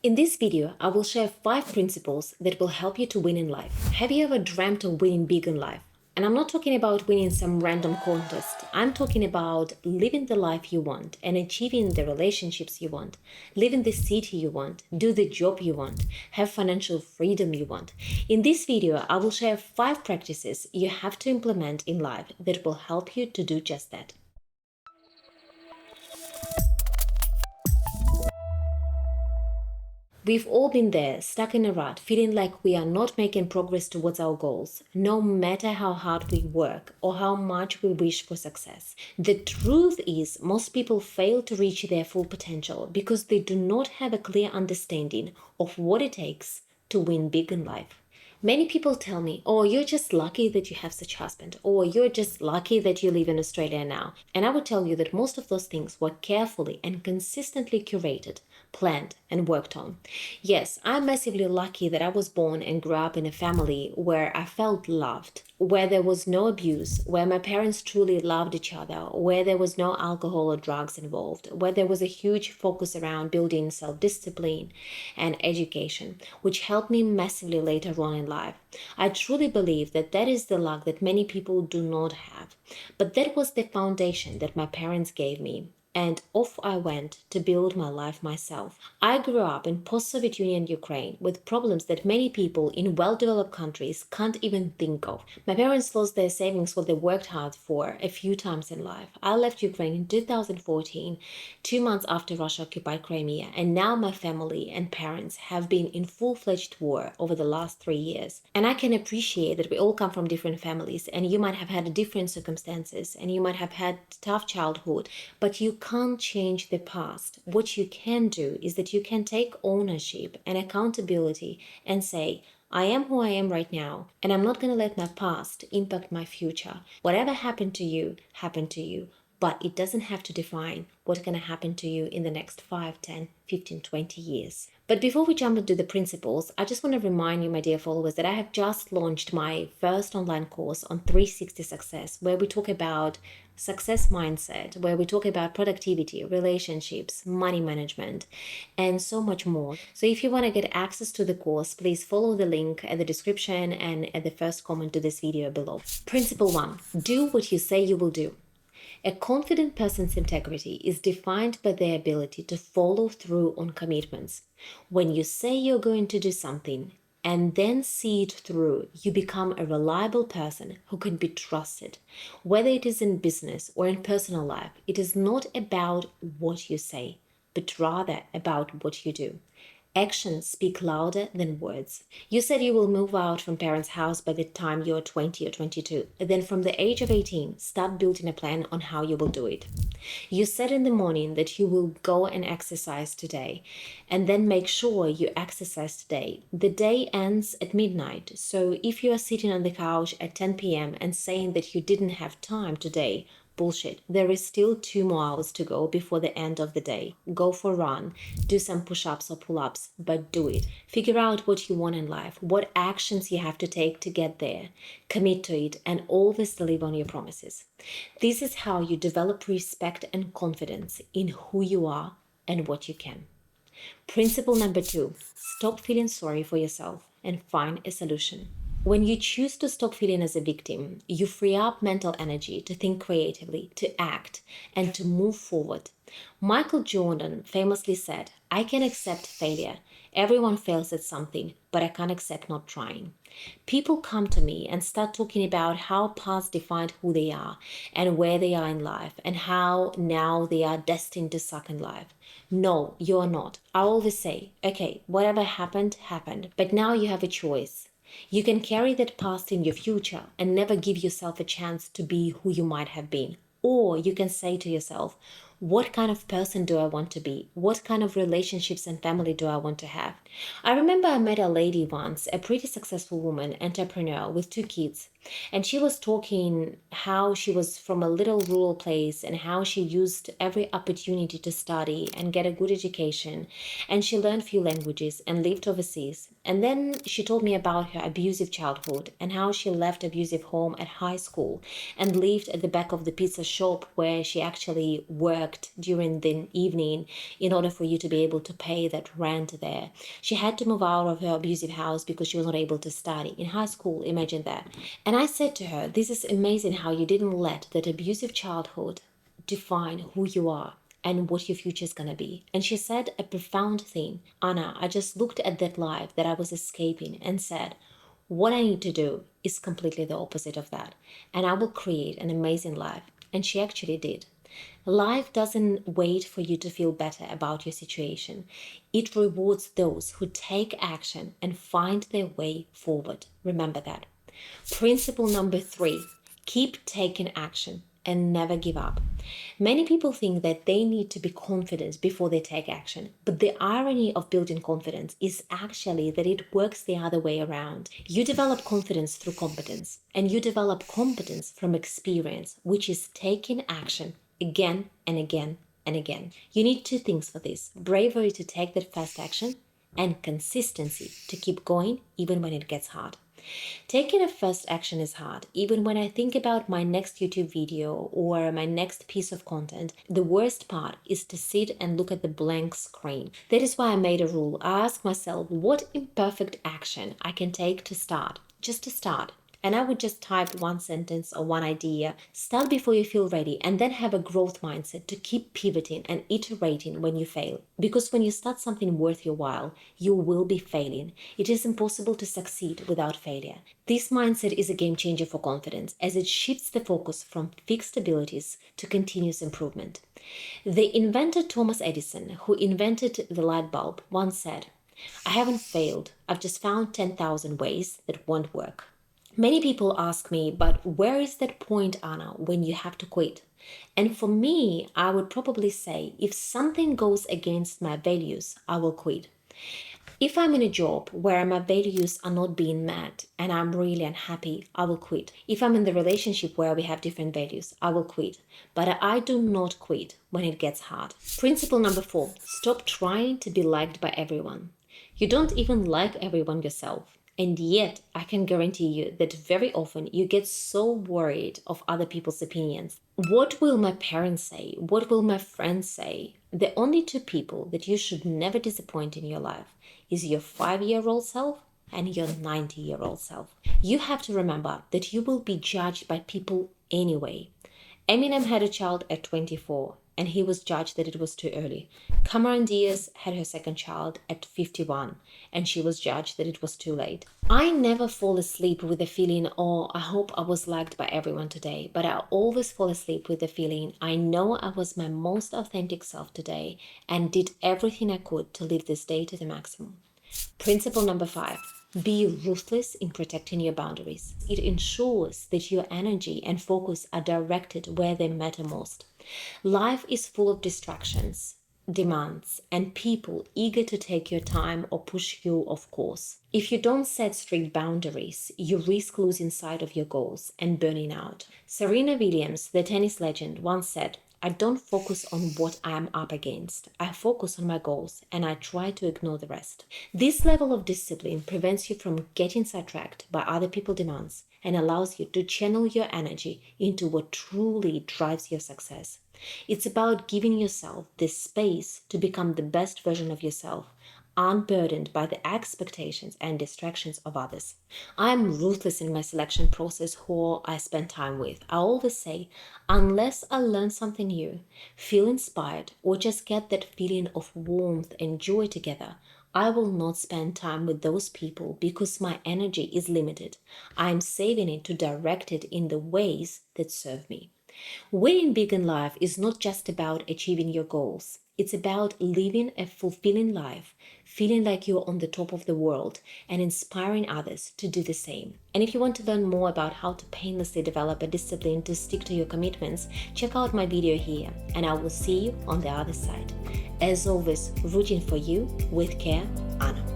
In this video, I will share 5 principles that will help you to win in life. Have you ever dreamt of winning big in life? And I'm not talking about winning some random contest. I'm talking about living the life you want and achieving the relationships you want, living the city you want, do the job you want, have financial freedom you want. In this video, I will share 5 practices you have to implement in life that will help you to do just that. We've all been there, stuck in a rut, feeling like we are not making progress towards our goals, no matter how hard we work or how much we wish for success. The truth is, most people fail to reach their full potential because they do not have a clear understanding of what it takes to win big in life. Many people tell me, oh, you're just lucky that you have such a husband, or you're just lucky that you live in Australia now. And I would tell you that most of those things were carefully and consistently curated, planned, and worked on. Yes, I'm massively lucky that I was born and grew up in a family where I felt loved, where there was no abuse, where my parents truly loved each other, where there was no alcohol or drugs involved, where there was a huge focus around building self-discipline and education, which helped me massively later on in life. I truly believe that that is the luck that many people do not have. But that was the foundation that my parents gave me. And off I went to build my life myself. I grew up in post-Soviet Union Ukraine with problems that many people in well-developed countries can't even think of. My parents lost their savings what they worked hard for a few times in life. I left Ukraine in 2014, 2 months after Russia occupied Crimea, and now my family and parents have been in full-fledged war over the last 3 years. And I can appreciate that we all come from different families, and you might have had different circumstances, and you might have had tough childhood, but you can't change the past. What you can do is that you can take ownership and accountability and say, I am who I am right now, and I'm not going to let my past impact my future. Whatever happened to you, happened to you, but it doesn't have to define what's going to happen to you in the next 5, 10, 15, 20 years. But before we jump into the principles, I just want to remind you, my dear followers, that I have just launched my first online course on 360 Success, where we talk about success mindset, where we talk about productivity, relationships, money management, and so much more. So if you want to get access to the course, please follow the link at the description and at the first comment to this video below. Principle 1, do what you say you will do. A confident person's integrity is defined by their ability to follow through on commitments. When you say you're going to do something and then see it through, you become a reliable person who can be trusted. Whether it is in business or in personal life, it is not about what you say, but rather about what you do. Actions speak louder than words. You said you will move out from parents' house by the time you're 20 or 22. Then from the age of 18, start building a plan on how you will do it. You said in the morning that you will go and exercise today, and then make sure you exercise today. The day ends at midnight, so if you are sitting on the couch at 10 p.m. and saying that you didn't have time today, bullshit. There is still 2 more hours to go before the end of the day. Go for a run, do some push-ups or pull-ups, but do it. Figure out what you want in life, what actions you have to take to get there. Commit to it and always deliver on your promises. This is how you develop respect and confidence in who you are and what you can. Principle number 2, stop feeling sorry for yourself and find a solution. When you choose to stop feeling as a victim, you free up mental energy to think creatively, to act, and to move forward. Michael Jordan famously said, I can accept failure. Everyone fails at something, but I can't accept not trying. People come to me and start talking about how past defined who they are and where they are in life and how now they are destined to suck in life. No, you're not. I always say, okay, whatever happened, happened, but now you have a choice. You can carry that past in your future and never give yourself a chance to be who you might have been. Or you can say to yourself, what kind of person do I want to be? What kind of relationships and family do I want to have? I remember I met a lady once, a pretty successful woman, entrepreneur with 2 kids. And she was talking how she was from a little rural place and how she used every opportunity to study and get a good education. And she learned few languages and lived overseas. And then she told me about her abusive childhood and how she left abusive home at high school and lived at the back of the pizza shop where she actually worked during the evening in order for you to be able to pay that rent there. She had to move out of her abusive house because she was not able to study in high school. Imagine that. And I said to her, this is amazing how you didn't let that abusive childhood define who you are and what your future is going to be. And she said a profound thing. Anna, I just looked at that life that I was escaping and said, what I need to do is completely the opposite of that. And I will create an amazing life. And she actually did. Life doesn't wait for you to feel better about your situation. It rewards those who take action and find their way forward. Remember that. Principle number 3, keep taking action and never give up. Many people think that they need to be confident before they take action, but the irony of building confidence is actually that it works the other way around. You develop confidence through competence, and you develop competence from experience, which is taking action again and again and again. You need 2 things for this: bravery to take that first action and consistency to keep going even when it gets hard. Taking a first action is hard. Even when I think about my next YouTube video or my next piece of content, the worst part is to sit and look at the blank screen. That is why I made a rule. I ask myself what imperfect action I can take to start, just to start. And I would just type 1 sentence or 1 idea. Start before you feel ready, and then have a growth mindset to keep pivoting and iterating when you fail. Because when you start something worth your while, you will be failing. It is impossible to succeed without failure. This mindset is a game changer for confidence, as it shifts the focus from fixed abilities to continuous improvement. The inventor Thomas Edison, who invented the light bulb, once said, "I haven't failed. I've just found 10,000 ways that won't work." Many people ask me, but where is that point, Anna, when you have to quit? And for me, I would probably say, if something goes against my values, I will quit. If I'm in a job where my values are not being met and I'm really unhappy, I will quit. If I'm in the relationship where we have different values, I will quit. But I do not quit when it gets hard. Principle number 4, stop trying to be liked by everyone. You don't even like everyone yourself. And yet, I can guarantee you that very often you get so worried of other people's opinions. What will my parents say? What will my friends say? The only 2 people that you should never disappoint in your life is your 5-year-old self and your 90-year-old self. You have to remember that you will be judged by people anyway. Eminem had a child at 24. And he was judged that it was too early. Cameron Diaz had her second child at 51, and she was judged that it was too late. I never fall asleep with the feeling, oh, I hope I was liked by everyone today, but I always fall asleep with the feeling, I know I was my most authentic self today and did everything I could to live this day to the maximum. Principle number 5. Be ruthless in protecting your boundaries. It ensures that your energy and focus are directed where they matter most. Life is full of distractions, demands, and people eager to take your time or push you off course. If you don't set strict boundaries, you risk losing sight of your goals and burning out. Serena Williams, the tennis legend, once said, "I don't focus on what I am up against. I focus on my goals and I try to ignore the rest." This level of discipline prevents you from getting sidetracked by other people's demands and allows you to channel your energy into what truly drives your success. It's about giving yourself the space to become the best version of yourself, unburdened by the expectations and distractions of others. I'm ruthless in my selection process who I spend time with. I always say, unless I learn something new, feel inspired, or just get that feeling of warmth and joy together, I will not spend time with those people because my energy is limited. I am saving it to direct it in the ways that serve me. Winning big in life is not just about achieving your goals. It's about living a fulfilling life, feeling like you're on the top of the world, and inspiring others to do the same. And if you want to learn more about how to painlessly develop a discipline to stick to your commitments, check out my video here, and I will see you on the other side. As always, rooting for you with care, Anna.